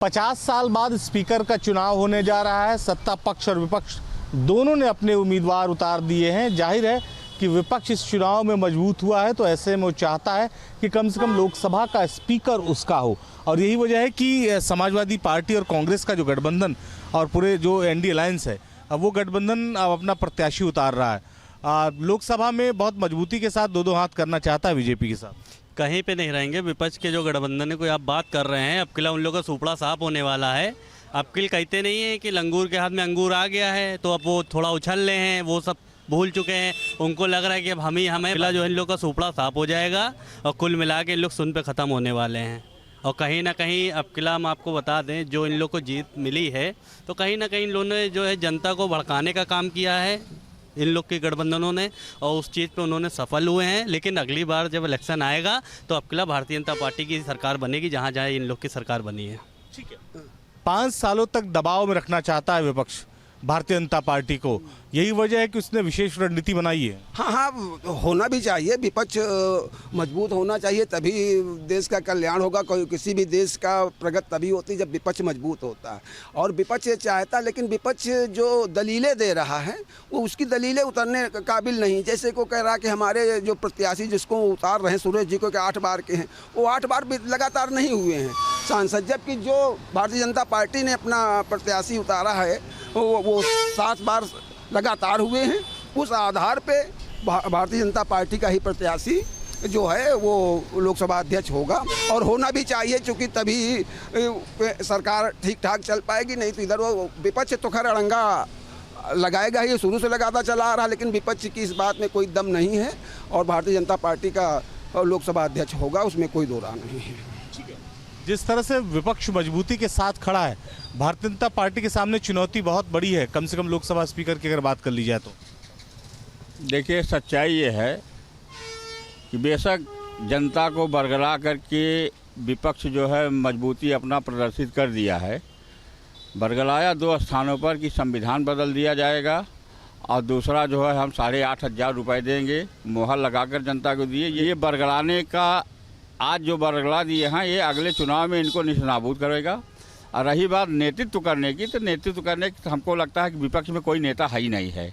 50 साल बाद स्पीकर का चुनाव होने जा रहा है। सत्ता पक्ष और विपक्ष दोनों ने अपने उम्मीदवार उतार दिए हैं। जाहिर है कि विपक्ष इस चुनाव में मजबूत हुआ है, तो ऐसे में वो चाहता है कि कम से कम लोकसभा का स्पीकर उसका हो। और यही वजह है कि समाजवादी पार्टी और कांग्रेस का जो गठबंधन और पूरे जो एनडीए अलायंस है, अब वो गठबंधन अब अपना प्रत्याशी उतार रहा है। लोकसभा में बहुत मजबूती के साथ दो हाथ करना चाहता है बीजेपी के साथ। कहीं पे नहीं रहेंगे। विपक्ष के जो गठबंधन है कोई आप बात कर रहे हैं, अब किला उन लोगों का सुपड़ा साफ होने वाला है। अब किल कहते नहीं है कि लंगूर के हाथ में अंगूर आ गया है, तो अब वो थोड़ा उछल रहे हैं, वो सब भूल चुके हैं। उनको लग रहा है कि अब हमें किला जो है इन लोगों का सुपड़ा साफ हो जाएगा और कुल मिला के इन लोग सुन पे ख़त्म होने वाले हैं। और कहीं ना कहीं अब किला हम आपको बता दें, जो इन लोग को जीत मिली है तो कहीं ना कहीं इन लोगों ने जो है जनता को भड़काने का काम किया है इन लोग के गठबंधनों ने, और उस चीज़ पे उन्होंने सफल हुए हैं। लेकिन अगली बार जब इलेक्शन आएगा तो अब किला भारतीय जनता पार्टी की सरकार बनेगी, जहाँ जहाँ इन लोग की सरकार बनी है। ठीक है, 5 सालों तक दबाव में रखना चाहता है विपक्ष भारतीय जनता पार्टी को। यही वजह है कि उसने विशेष रणनीति बनाई है। हाँ, होना भी चाहिए। विपक्ष मजबूत होना चाहिए, तभी देश का कल्याण होगा। कोई किसी भी देश का प्रगति तभी होती है जब विपक्ष मजबूत होता है। और विपक्ष ये चाहता है, लेकिन विपक्ष जो दलीलें दे रहा है वो उसकी दलीलें उतरने काबिल नहीं। जैसे को कह रहा कि हमारे जो प्रत्याशी जिसको उतार रहे हैं, सुरेश जी को, 8 बार के हैं, वो 8 बार भी लगातार नहीं हुए हैं सांसद। जबकि जो भारतीय जनता पार्टी ने अपना प्रत्याशी उतारा है वो 7 बार लगातार हुए हैं। उस आधार पे भारतीय जनता पार्टी का ही प्रत्याशी जो है वो लोकसभा अध्यक्ष होगा, और होना भी चाहिए, क्योंकि तभी सरकार ठीक ठाक चल पाएगी। नहीं तो इधर वो विपक्ष तो खैर अड़ंगा लगाएगा ही, शुरू से लगाता चला आ रहा, लेकिन विपक्ष की इस बात में कोई दम नहीं है। और भारतीय जनता पार्टी का लोकसभा अध्यक्ष होगा, उसमें कोई दो राह नहीं है। जिस तरह से विपक्ष मजबूती के साथ खड़ा है, भारतीय जनता पार्टी के सामने चुनौती बहुत बड़ी है, कम से कम लोकसभा स्पीकर की अगर बात कर ली जाए तो। देखिए, सच्चाई ये है कि बेशक जनता को बरगला करके विपक्ष जो है मजबूती अपना प्रदर्शित कर दिया है। बरगलाया 2 स्थानों पर कि संविधान बदल दिया जाएगा, और दूसरा जो है हम 8,500 रुपये देंगे, मोहर लगाकर जनता को दिए। ये बरगलाने का आज जो बरगला दिए हैं, ये अगले चुनाव में इनको निशानाबूद करेगा। और रही बात नेतृत्व करने की, तो नेतृत्व करने की हमको लगता है कि विपक्ष में कोई नेता है ही नहीं है।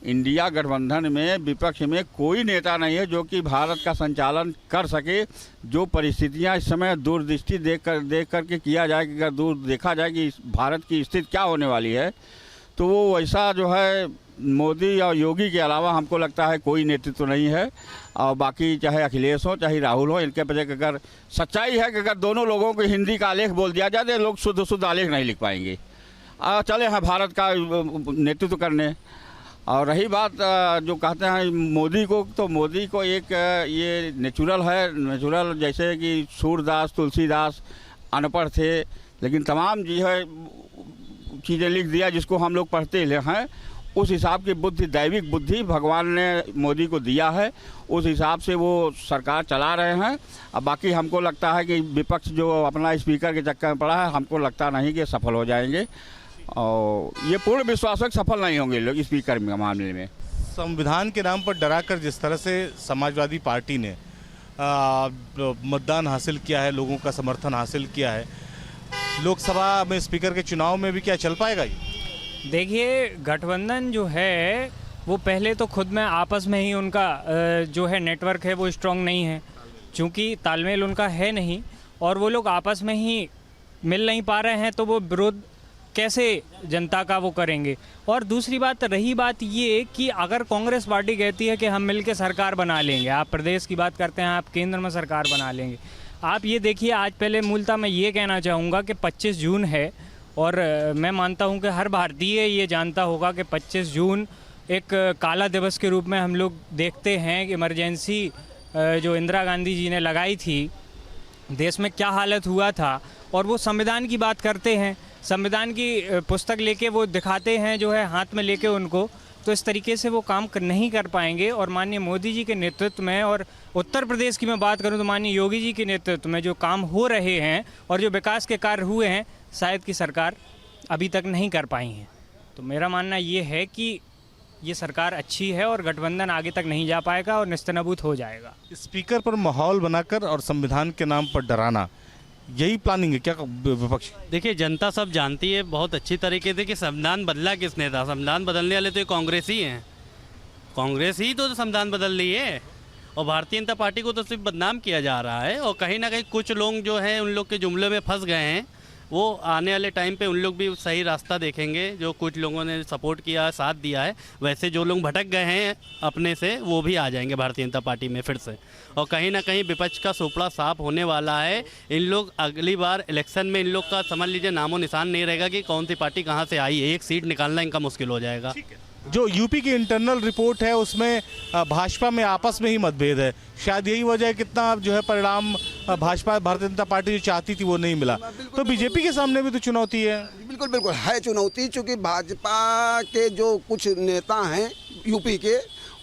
इंडिया गठबंधन में विपक्ष में कोई नेता नहीं है जो कि भारत का संचालन कर सके। जो परिस्थितियां इस समय दूरदृष्टि देख कर के किया जाए कि अगर दूर देखा जाए कि भारत की स्थिति क्या होने वाली है, तो वो वैसा जो है मोदी और योगी के अलावा हमको लगता है कोई नेतृत्व नहीं है। और बाकी चाहे अखिलेश हो चाहे राहुल हो, इनके वजह अगर सच्चाई है कि अगर दोनों लोगों को हिंदी का आलेख बोल दिया जाए, लोग शुद्ध आलेख नहीं लिख पाएंगे। चले हैं भारत का नेतृत्व करने। और रही बात जो कहते हैं मोदी को, तो मोदी को एक ये नेचुरल जैसे कि सूरदास तुलसीदास अनपढ़ थे, लेकिन तमाम जो है चीज़ें लिख दिया जिसको हम लोग पढ़ते हैं। उस हिसाब की बुद्धि, दैविक बुद्धि भगवान ने मोदी को दिया है, उस हिसाब से वो सरकार चला रहे हैं। अब बाकी हमको लगता है कि विपक्ष जो अपना स्पीकर के चक्कर में पड़ा है, हमको लगता नहीं कि सफल हो जाएंगे, और ये पूर्ण विश्वास है कि सफल नहीं होंगे लोग स्पीकर में मामले में। संविधान के नाम पर डराकर जिस तरह से समाजवादी पार्टी ने मतदान हासिल किया है, लोगों का समर्थन हासिल किया है, लोकसभा में स्पीकर के चुनाव में भी क्या चल पाएगा ये? देखिए, गठबंधन जो है वो पहले तो खुद में आपस में ही उनका जो है नेटवर्क है वो स्ट्रांग नहीं है, क्योंकि तालमेल उनका है नहीं, और वो लोग आपस में ही मिल नहीं पा रहे हैं, तो वो विरोध कैसे जनता का वो करेंगे। और दूसरी बात रही बात ये कि अगर कांग्रेस पार्टी कहती है कि हम मिलकर सरकार बना लेंगे, आप प्रदेश की बात करते हैं, आप केंद्र में सरकार बना लेंगे। आप ये देखिए, आज पहले मूलतः मैं ये कहना चाहूँगा कि 25 जून है, और मैं मानता हूं कि हर भारतीय ये जानता होगा कि 25 जून एक काला दिवस के रूप में हम लोग देखते हैं कि इमरजेंसी जो इंदिरा गांधी जी ने लगाई थी, देश में क्या हालत हुआ था। और वो संविधान की बात करते हैं, संविधान की पुस्तक लेके वो दिखाते हैं जो है हाथ में लेके उनको, तो इस तरीके से वो काम नहीं कर पाएंगे। और माननीय मोदी जी के नेतृत्व में, और उत्तर प्रदेश की मैं बात करूं तो माननीय योगी जी के नेतृत्व में जो काम हो रहे हैं और जो विकास के कार्य हुए हैं, शायद की सरकार अभी तक नहीं कर पाई है। तो मेरा मानना ये है कि ये सरकार अच्छी है और गठबंधन आगे तक नहीं जा पाएगा और निस्तनाबूद हो जाएगा। स्पीकर पर माहौल बनाकर और संविधान के नाम पर डराना, यही प्लानिंग है क्या विपक्ष? देखिए, जनता सब जानती है बहुत अच्छी तरीके से कि संविधान बदला किसने था। संविधान बदलने वाले तो ये कांग्रेस ही हैं। कांग्रेस ही तो संविधान बदल रही है और भारतीय जनता पार्टी को तो सिर्फ बदनाम किया जा रहा है। और कहीं ना कहीं कुछ लोग जो हैं उन लोग के जुमले में फंस गए हैं। वो आने वाले टाइम पे उन लोग भी सही रास्ता देखेंगे। जो कुछ लोगों ने सपोर्ट किया है, साथ दिया है, वैसे जो लोग भटक गए हैं अपने से वो भी आ जाएंगे भारतीय जनता पार्टी में फिर से। और कहीं ना कहीं विपक्ष का सुपड़ा साफ होने वाला है। इन लोग अगली बार इलेक्शन में इन लोग का समझ लीजिए नामो निशान नहीं रहेगा कि कौन सी पार्टी कहाँ से आई है। एक सीट निकालना इनका मुश्किल हो जाएगा। जो यूपी की इंटरनल रिपोर्ट है उसमें भाजपा में आपस में ही मतभेद है। शायद यही वजह है कितना जो है परिणाम भाजपा भारतीय जनता पार्टी जो चाहती थी वो नहीं मिला। तो बीजेपी के सामने भी तो चुनौती है। बिल्कुल बिल्कुल है चुनौती, चूँकि भाजपा के जो कुछ नेता हैं यूपी के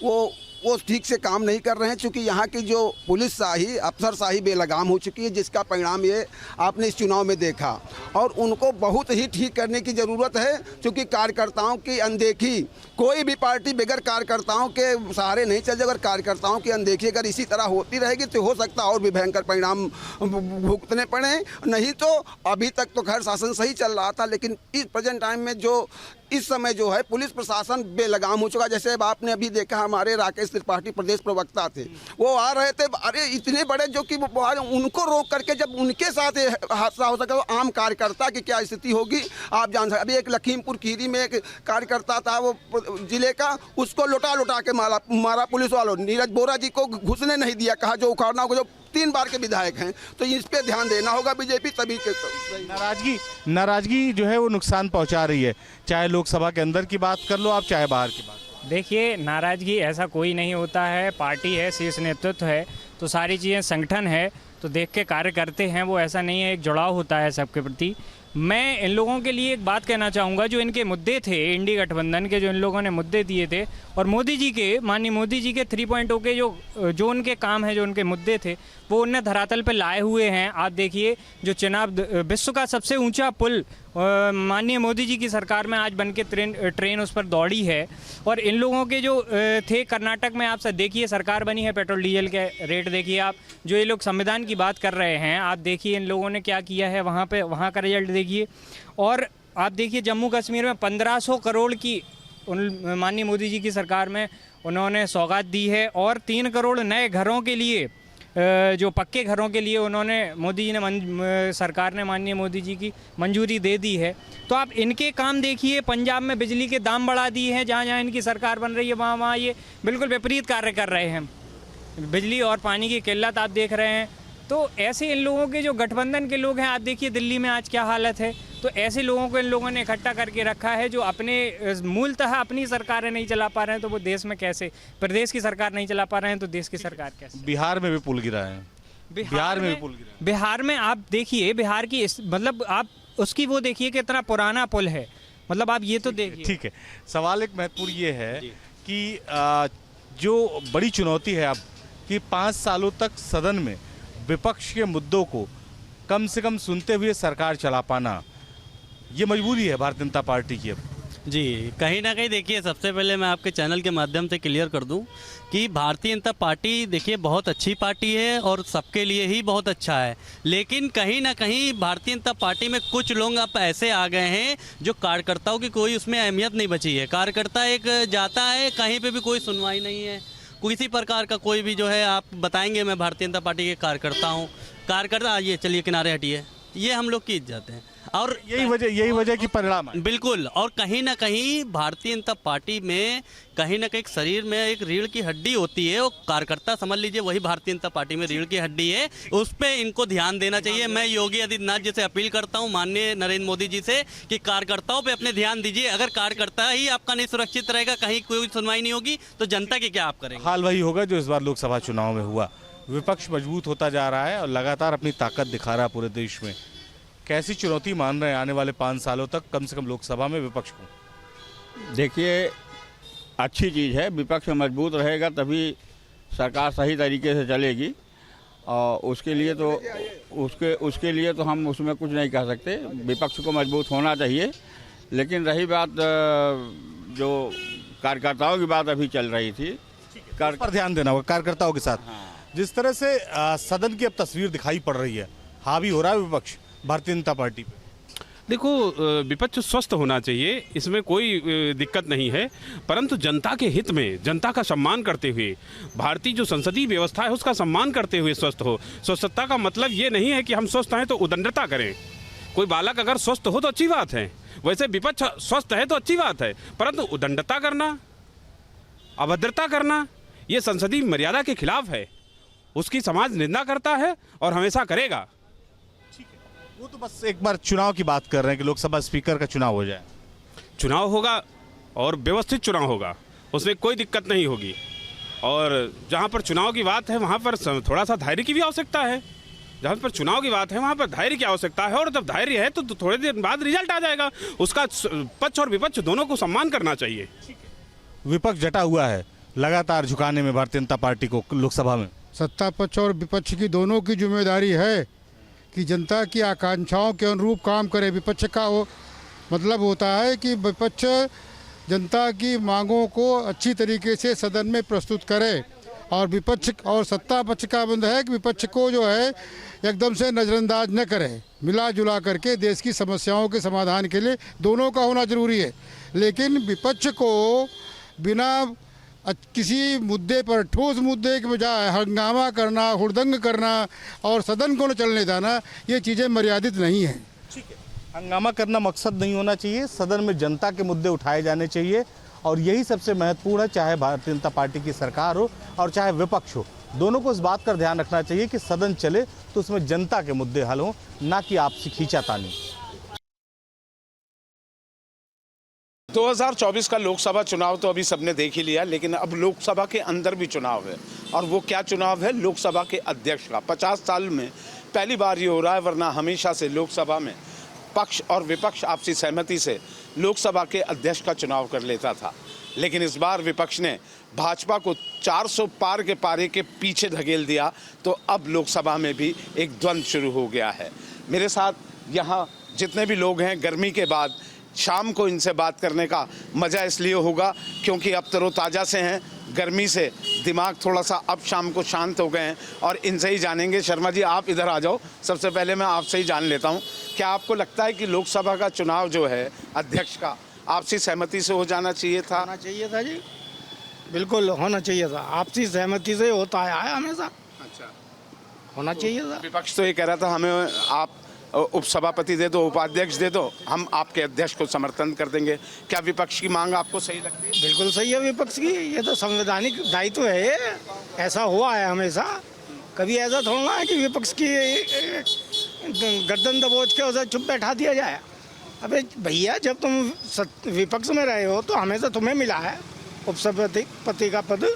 वो ठीक से काम नहीं कर रहे हैं। चूँकि यहाँ की जो पुलिस शाही, अफसरशाही बेलगाम हो चुकी है, जिसका परिणाम ये आपने इस चुनाव में देखा। और उनको बहुत ही ठीक करने की ज़रूरत है, क्योंकि कार्यकर्ताओं की अनदेखी, कोई भी पार्टी बगैर कार्यकर्ताओं के सहारे नहीं चल जाए। अगर कार्यकर्ताओं की अनदेखी अगर इसी तरह होती रहेगी तो हो सकता है और भी भयंकर परिणाम भुगतने पड़े। नहीं तो अभी तक तो खैर शासन सही चल रहा था, लेकिन इस प्रेजेंट टाइम में जो इस समय जो है पुलिस प्रशासन बेलगाम हो चुका। जैसे अब आपने अभी देखा, हमारे राकेश त्रिपाठी प्रदेश प्रवक्ता थे, वो आ रहे थे, अरे इतने बड़े जो कि उनको रोक करके जब उनके साथ हादसा हो सका तो आम कार्यकर्ता की क्या स्थिति होगी आप जान सकते। अभी एक लखीमपुर खीरी में एक कार्यकर्ता था वो जिले का, उसको लुटा के मारा पुलिस वालों। नीरज बोरा जी को घुसने नहीं दिया, कहा जो उखाड़ना होगा, जो 3 बार के विधायक हैं। तो इस पे ध्यान देना होगा बीजेपी, तभी के नाराजगी जो है वो नुकसान पहुंचा रही है। चाहे लोकसभा के अंदर की बात कर लो आप, चाहे बाहर की बात। देखिए, नाराज़गी ऐसा कोई नहीं होता है। पार्टी है, शीर्ष नेतृत्व है, तो सारी चीज़ें, संगठन है तो देख के कार्य करते हैं। वो ऐसा नहीं है, एक जुड़ाव होता है सबके प्रति। मैं इन लोगों के लिए एक बात कहना चाहूँगा, जो इनके मुद्दे थे, इंडी गठबंधन के जो इन लोगों ने मुद्दे दिए थे, और मोदी जी के, माननीय मोदी जी के 3.0 के जो उनके काम है, जो उनके मुद्दे थे, वो उनने धरातल पे लाए हुए हैं। आप देखिए, जो चेनाब विश्व का सबसे ऊंचा पुल माननीय मोदी जी की सरकार में आज बन के ट्रेन उस पर दौड़ी है। और इन लोगों के जो थे कर्नाटक में, आप सब देखिए, सरकार बनी है, पेट्रोल डीजल के रेट देखिए आप। जो ये लोग संविधान की बात कर रहे हैं, आप देखिए इन लोगों ने क्या किया है वहाँ पे, वहाँ का रिजल्ट देखिए। और आप देखिए जम्मू कश्मीर में 1500 करोड़ की माननीय मोदी जी की सरकार में उन्होंने सौगात दी है। और 3 करोड़ नए घरों के लिए, जो पक्के घरों के लिए उन्होंने, मोदी जी ने, सरकार ने, माननीय मोदी जी की मंजूरी दे दी है। तो आप इनके काम देखिए। पंजाब में बिजली के दाम बढ़ा दिए हैं, जहाँ जहाँ इनकी सरकार बन रही है वहाँ ये बिल्कुल विपरीत कार्य कर रहे हैं। बिजली और पानी की किल्लत आप देख रहे हैं। तो ऐसे इन लोगों के जो गठबंधन के लोग हैं, आप देखिए दिल्ली में आज क्या हालत है। तो ऐसे लोगों को इन लोगों ने इकट्ठा करके रखा है, जो अपने मूलतः अपनी सरकारें नहीं चला पा रहे हैं, तो वो देश में कैसे, प्रदेश की सरकार नहीं चला पा रहे हैं तो देश की सरकार कैसे। बिहार में भी पुल गिरा है। बिहार में भी पुल गिरा है। बिहार में आप देखिए, बिहार की मतलब आप उसकी वो देखिए कि इतना पुराना पुल है, मतलब आप ये तो देखिए। ठीक है, सवाल एक महत्वपूर्ण ये है कि जो बड़ी चुनौती है अब कि 5 सालों तक सदन में विपक्ष के मुद्दों को कम से कम सुनते हुए सरकार चला पाना, ये मजबूरी है भारतीय जनता पार्टी की अब। जी, कहीं ना कहीं देखिए, सबसे पहले मैं आपके चैनल के माध्यम से क्लियर कर दूं कि भारतीय जनता पार्टी देखिए बहुत अच्छी पार्टी है और सबके लिए ही बहुत अच्छा है। लेकिन कहीं ना कहीं भारतीय जनता पार्टी में कुछ लोग अब ऐसे आ गए हैं जो कार्यकर्ताओं की कोई उसमें अहमियत नहीं बची है। कार्यकर्ता एक जाता है, कहीं पे भी कोई सुनवाई नहीं है, किसी प्रकार का कोई भी जो है, आप बताएंगे मैं भारतीय जनता पार्टी के कार्यकर्ता हूँ, कार्यकर्ता आइए चलिए किनारे हटिए, ये हम लोग की इज्जत है। और यही वजह की परिणाम है। बिल्कुल। और कहीं ना कहीं भारतीय जनता पार्टी में कहीं ना कहीं शरीर में एक रीढ़ की हड्डी होती है, वो कार्यकर्ता समझ लीजिए वही भारतीय जनता पार्टी में रीढ़ की हड्डी है। उस पर इनको ध्यान देना चाहिए। मैं योगी आदित्यनाथ जी से अपील करता हूँ, माननीय नरेंद्र मोदी जी से, कि कार्यकर्ताओं पे अपने ध्यान दीजिए। अगर कार्यकर्ता ही आपका नहीं सुरक्षित रहेगा, कहीं कोई सुनवाई नहीं होगी, तो जनता की क्या आप करेंगे। हाल वही होगा जो इस बार लोकसभा चुनाव में हुआ। विपक्ष मजबूत होता जा रहा है और लगातार अपनी ताकत दिखा रहा है पूरे देश में। कैसी चुनौती मान रहे हैं आने वाले 5 सालों तक कम से कम लोकसभा में विपक्ष को? देखिए, अच्छी चीज़ है, विपक्ष मजबूत रहेगा तभी सरकार सही तरीके से चलेगी। और उसके लिए तो हम उसमें कुछ नहीं कह सकते। विपक्ष को मजबूत होना चाहिए। लेकिन रही बात जो कार्यकर्ताओं की बात अभी चल रही थी, पर ध्यान देना होगा कार्यकर्ताओं के साथ। जिस तरह से सदन की अब तस्वीर दिखाई पड़ रही है, हावी हो रहा है विपक्ष भारतीय जनता पार्टी पे? देखो, विपक्ष स्वस्थ होना चाहिए, इसमें कोई दिक्कत नहीं है, परंतु जनता के हित में, जनता का सम्मान करते हुए, भारतीय जो संसदीय व्यवस्था है उसका सम्मान करते हुए स्वस्थ हो। स्वस्थता का मतलब ये नहीं है कि हम स्वस्थ हैं तो उदंडता करें। कोई बालक अगर स्वस्थ हो तो अच्छी बात है, वैसे विपक्ष स्वस्थ है तो अच्छी बात है, परंतु उदंडता करना, अभद्रता करना, ये संसदीय मर्यादा के खिलाफ है। उसकी समाज निंदा करता है और हमेशा करेगा। वो तो बस एक बार चुनाव की बात कर रहे हैं कि लोकसभा स्पीकर का चुनाव हो जाए। चुनाव होगा और व्यवस्थित चुनाव होगा, उसमें कोई दिक्कत नहीं होगी। और जहाँ पर चुनाव की बात है वहाँ पर थोड़ा सा धैर्य की भी आवश्यकता है। जहाँ पर चुनाव की बात है वहाँ पर धैर्य की आवश्यकता है, और जब धैर्य है तो थोड़े दिन बाद रिजल्ट आ जाएगा। उसका पक्ष और विपक्ष दोनों को सम्मान करना चाहिए। विपक्ष डटा हुआ है लगातार झुकाने में भारतीय जनता पार्टी को लोकसभा में। सत्ता पक्ष और विपक्ष की दोनों की जिम्मेदारी है कि जनता की आकांक्षाओं के अनुरूप काम करे। विपक्ष का वो मतलब होता है कि विपक्ष जनता की मांगों को अच्छी तरीके से सदन में प्रस्तुत करे, और विपक्ष और सत्ता पक्ष का बंद है कि विपक्ष को जो है एकदम से नज़रअंदाज न करे, मिला जुला करके देश की समस्याओं के समाधान के लिए दोनों का होना जरूरी है। लेकिन विपक्ष को बिना किसी मुद्दे पर, ठोस मुद्दे के बजाय हंगामा करना, हुड़दंग करना और सदन को न चलने देना, ये चीज़ें मर्यादित नहीं हैं। ठीक है, हंगामा करना मकसद नहीं होना चाहिए, सदन में जनता के मुद्दे उठाए जाने चाहिए, और यही सबसे महत्वपूर्ण है। चाहे भारतीय जनता पार्टी की सरकार हो और चाहे विपक्ष हो, दोनों को इस बात का ध्यान रखना चाहिए कि सदन चले तो उसमें जनता के मुद्दे हल हों, ना कि आपसी खींचातानी। 2024 का लोकसभा चुनाव तो अभी सबने देख ही लिया, लेकिन अब लोकसभा के अंदर भी चुनाव है। और वो क्या चुनाव है? लोकसभा के अध्यक्ष का। 50 साल में पहली बार ये हो रहा है, वरना हमेशा से लोकसभा में पक्ष और विपक्ष आपसी सहमति से लोकसभा के अध्यक्ष का चुनाव कर लेता था। लेकिन इस बार विपक्ष ने भाजपा को 400 पार के पारे के पीछे धकेल दिया, तो अब लोकसभा में भी एक द्वंद्व शुरू हो गया है। मेरे साथ यहाँ जितने भी लोग हैं, गर्मी के बाद शाम को इनसे बात करने का मज़ा इसलिए होगा क्योंकि अब तरोताज़ा से हैं, गर्मी से दिमाग थोड़ा सा अब शाम को शांत हो गए हैं, और इनसे ही जानेंगे। शर्मा जी, आप इधर आ जाओ, सबसे पहले मैं आपसे ही जान लेता हूं, क्या आपको लगता है कि लोकसभा का चुनाव जो है अध्यक्ष का आपसी सहमति से हो जाना चाहिए था? होना चाहिए था जी, बिल्कुल होना चाहिए था। आपसी सहमति से होता आया है हमेशा। अच्छा, होना चाहिए था। विपक्ष तो ये कह रहा था हमें आप उपसभापति दे दो, उपाध्यक्ष दे दो, हम आपके अध्यक्ष को समर्थन कर देंगे। क्या विपक्ष की मांग आपको सही लगती है? बिल्कुल सही है विपक्ष की, ये तो संवैधानिक दायित्व है, ये ऐसा हुआ है हमेशा। कभी ऐसा थोड़ा है कि विपक्ष की गर्दन दबोच के उसे चुप बैठा दिया जाए। अबे भैया, जब तुम विपक्ष में रहे हो तो हमेशा तुम्हें मिला है उपसभापति का पद,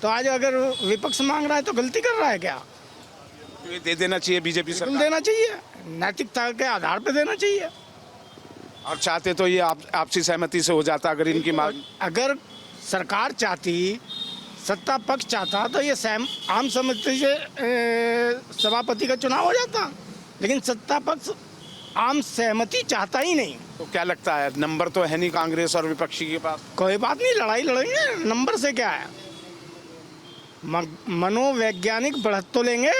तो आज अगर विपक्ष मांग रहा है तो गलती कर रहा है क्या? ये दे देना चाहिए बीजेपी सरकार? बिल्कुल देना चाहिए, नैतिकता के आधार पर देना चाहिए। और चाहते तो ये आपसी सहमति से हो जाता अगर इनकी मांग। अगर सरकार चाहती, सत्ता पक्ष चाहता, तो ये आम सहमति से सभापति का चुनाव हो जाता। लेकिन सत्ता पक्ष आम सहमति चाहता ही नहीं। तो क्या लगता है, नंबर तो है नहीं कांग्रेस और विपक्षी के पास? कोई बात नहीं, लड़ाई लड़ेंगे, नंबर से क्या है। मनोवैज्ञानिक बढ़त तो लेंगे,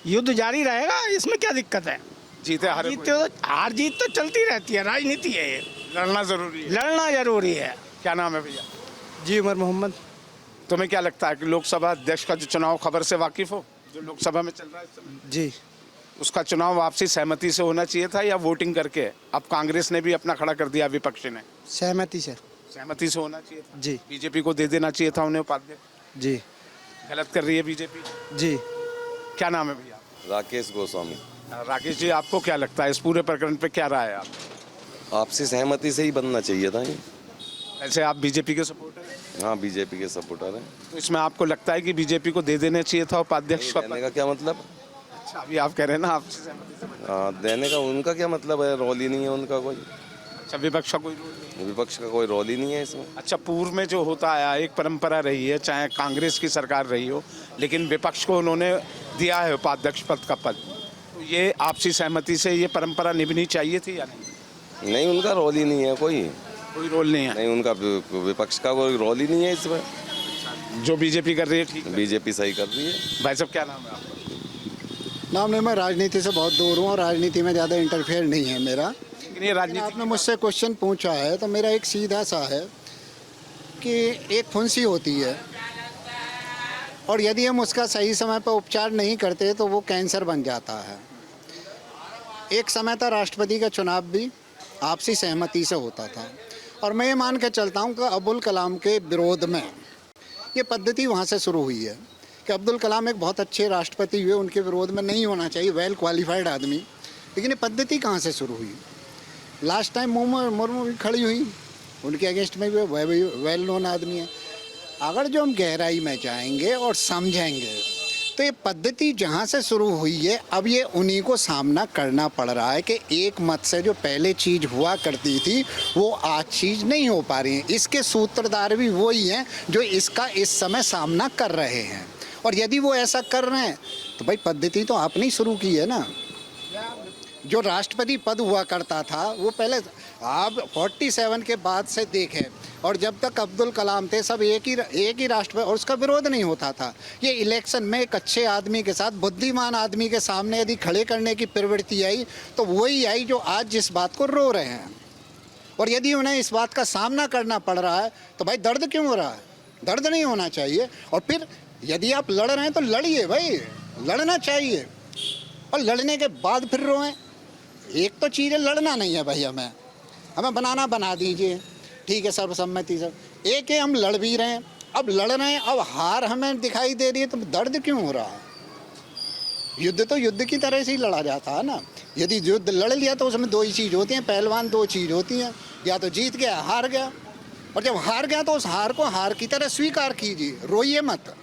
युद्ध जारी रहेगा, इसमें क्या दिक्कत है? जीते हारे हार जीत तो चलती रहती है, राजनीति है ये। लड़ना जरूरी है। लड़ना जरूरी है। क्या नाम है भैया? जी उमर मोहम्मद। तुम्हें क्या लगता है कि लोकसभा अध्यक्ष का जो चुनाव खबर से वाकिफ हो, जो लोकसभा में चल रहा है इस समय, जी, उसका चुनाव आपसी सहमति से होना चाहिए था या वोटिंग करके? अब कांग्रेस ने भी अपना खड़ा कर दिया, विपक्ष ने। सहमति से। सहमति से होना चाहिए था। जी। बीजेपी को दे देना चाहिए था उन्हें उपाध्यक्ष। जी। गलत कर रही है बीजेपी। जी। क्या नाम है भैया? राकेश गोस्वामी। राकेश जी, आपको क्या लगता है इस पूरे प्रकरण पे क्या राय है आप? आपसी सहमति से ही बनना चाहिए था ये। ऐसे आप बीजेपी के सपोर्टर हैं? हाँ, बीजेपी के सपोर्टर हैं। तो इसमें आपको लगता है कि बीजेपी को दे देना चाहिए था उपाध्यक्ष का? देने का क्या मतलब? अच्छा, अभी आप कह रहे हैं ना आपसी सहमति से। हाँ, देने का उनका क्या मतलब है? रोल ही नहीं है उनका कोई। अच्छा, विपक्ष का कोई रोल नहीं? विपक्ष का कोई रोल ही नहीं है इसमें। अच्छा, पूर्व में जो होता आया एक परंपरा रही है, चाहे कांग्रेस की सरकार रही हो, लेकिन विपक्ष को उन्होंने दिया है उपाध्यक्ष पद का पद, तो ये आपसी सहमति से ये परंपरा निभनी चाहिए थी या नहीं? नहीं, उनका रोल ही नहीं है कोई रोल नहीं है। नहीं, उनका विपक्ष का कोई रोल ही नहीं है इसमें। जो बीजेपी कर रही है ठीक है, बीजेपी सही कर रही है। भाई साहब क्या नाम है आपका? नाम नहीं, मैं राजनीति से बहुत दूर हूँ और राजनीति में ज़्यादा इंटरफेयर नहीं है मेरा। लेकिन ये राजनीति आपने मुझसे क्वेश्चन पूछा है तो मेरा एक सीधा सा है कि एक फुंसी होती है और यदि हम उसका सही समय पर उपचार नहीं करते तो वो कैंसर बन जाता है। एक समय था राष्ट्रपति का चुनाव भी आपसी सहमति से होता था और मैं ये मान के चलता हूँ कि अब्दुल कलाम के विरोध में ये पद्धति वहाँ से शुरू हुई है कि अब्दुल कलाम एक बहुत अच्छे राष्ट्रपति हुए, उनके विरोध में नहीं होना चाहिए, वेल क्वालिफाइड आदमी। लेकिन ये पद्धति कहाँ से शुरू हुई? लास्ट टाइम मुर्मू भी खड़ी हुई, उनके अगेंस्ट में भी वेल नोन आदमी है। अगर जो हम गहराई में जाएंगे और समझेंगे तो ये पद्धति जहाँ से शुरू हुई है अब ये उन्हीं को सामना करना पड़ रहा है कि एक मत से जो पहले चीज़ हुआ करती थी वो आज चीज़ नहीं हो पा रही है। इसके सूत्रधार भी वही हैं जो इसका इस समय सामना कर रहे हैं और यदि वो ऐसा कर रहे हैं तो भाई पद्धति तो आपने ही शुरू की है ना। जो राष्ट्रपति पद हुआ करता था वो पहले आप 47 के बाद से देखें और जब तक अब्दुल कलाम थे सब एक ही राष्ट्रपति और उसका विरोध नहीं होता था। ये इलेक्शन में एक अच्छे आदमी के साथ बुद्धिमान आदमी के सामने यदि खड़े करने की प्रवृत्ति आई तो वही आई जो आज जिस बात को रो रहे हैं। और यदि उन्हें इस बात का सामना करना पड़ रहा है तो भाई दर्द क्यों हो रहा है? दर्द नहीं होना चाहिए। और फिर यदि आप लड़ रहे हैं तो लड़िए भाई, लड़ना चाहिए और लड़ने के बाद फिर रोएं। एक तो चीज़ है लड़ना नहीं है भाई, हमें बनाना बना दीजिए, ठीक है सर्वसम्मति से। एक है हम लड़ भी रहे हैं, अब लड़ रहे हैं, अब हार हमें दिखाई दे रही है तो दर्द क्यों हो रहा है? युद्ध तो युद्ध की तरह से ही लड़ा जाता है ना। यदि युद्ध लड़ लिया तो उसमें दो ही चीज़ होती हैं, पहलवान दो चीज़ होती हैं, या तो जीत गया हार गया। और जब हार गया तो उस हार को हार की तरह स्वीकार कीजिए, रोइए मत।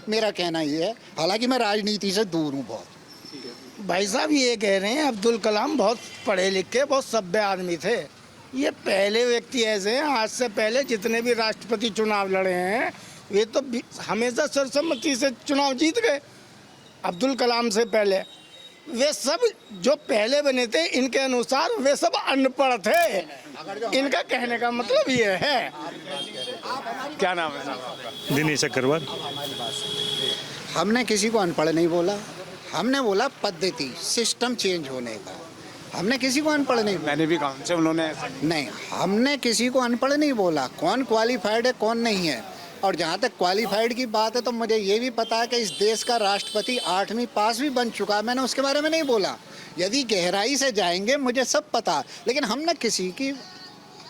मेरा कहना ये है, हालांकि मैं राजनीति से दूर हूँ बहुत। भाई साहब ये कह रहे हैं अब्दुल कलाम बहुत पढ़े लिखे बहुत सभ्य आदमी थे। ये पहले व्यक्ति ऐसे हैं, आज से पहले जितने भी राष्ट्रपति चुनाव लड़े हैं वे तो हमेशा सर्वसम्मति से चुनाव जीत गए। अब्दुल कलाम से पहले वे सब जो पहले बने थे इनके अनुसार वे सब अनपढ़ थे। इनका कहने का मतलब ये है। क्या नाम है आपका? दिनेश अग्रवाल। हमने किसी को अनपढ़ नहीं बोला, हमने बोला पद्धति सिस्टम चेंज होने का। हमने किसी को अनपढ़ नहीं बोला। मैंने भी कहा से उन्होंने नहीं, हमने किसी को अनपढ़ नहीं बोला। कौन क्वालिफाइड है कौन नहीं है। और जहाँ तक क्वालिफाइड की बात है तो मुझे ये भी पता है कि इस देश का राष्ट्रपति 8वीं पास भी बन चुका है, मैंने उसके बारे में नहीं बोला। यदि गहराई से जाएंगे मुझे सब पता, लेकिन हमने किसी की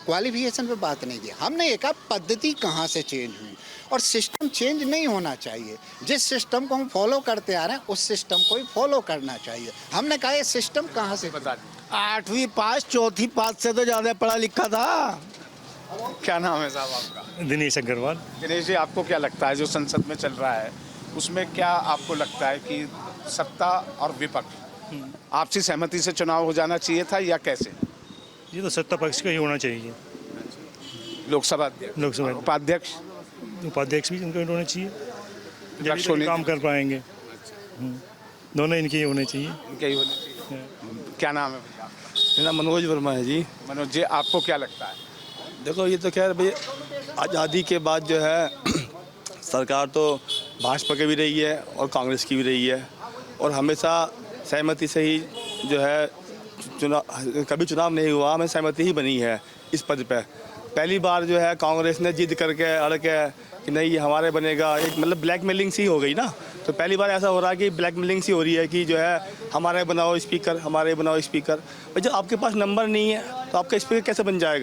क्वालिफिकेशन पे बात नहीं की। हमने ये कहा पद्धति कहाँ से चेंज हुई और सिस्टम चेंज नहीं होना चाहिए। जिस सिस्टम को हम फॉलो करते आ रहे हैं उस सिस्टम को ही फॉलो करना चाहिए। हमने कहा ये सिस्टम कहाँ से बता 8वीं पास 4थी पास से तो ज़्यादा पढ़ा लिखा था। क्या नाम है साहब आपका? दिनेश अग्रवाल। दिनेश जी, आपको क्या लगता है जो संसद में चल रहा है उसमें क्या आपको लगता है कि सत्ता और विपक्ष आपसी सहमति से चुनाव हो जाना चाहिए था या कैसे? ये तो सत्ता पक्ष का ही होना चाहिए। लोकसभा अध्यक्ष, लोकसभा उपाध्यक्ष भी इनके होने चाहिए, जब विपक्ष होने काम कर पाएंगे। दोनों इनके ही होने चाहिए। इनके ही होने चाहिए। क्या नाम है भैया? मेरा मनोज वर्मा है जी। मनोज जी, आपको क्या लगता है? देखो ये तो खैर भाई आज़ादी के बाद जो है सरकार तो भाजपा की भी रही है और कांग्रेस की भी रही है और हमेशा सहमति से ही जो है कभी चुनाव नहीं हुआ, हमें सहमति ही बनी है इस पद पे। पहली बार जो है कांग्रेस ने जिद करके अड़ के कि नहीं ये हमारे बनेगा, एक मतलब ब्लैकमेलिंग सी हो गई ना। तो पहली बार ऐसा हो रहा है कि ब्लैकमेलिंग सी हो रही है कि जो है हमारे बनाओ स्पीकर, हमारे बनाओ स्पीकर। भाई जब आपके पास नंबर नहीं है तो आपका स्पीकर कैसे बन जाएगा?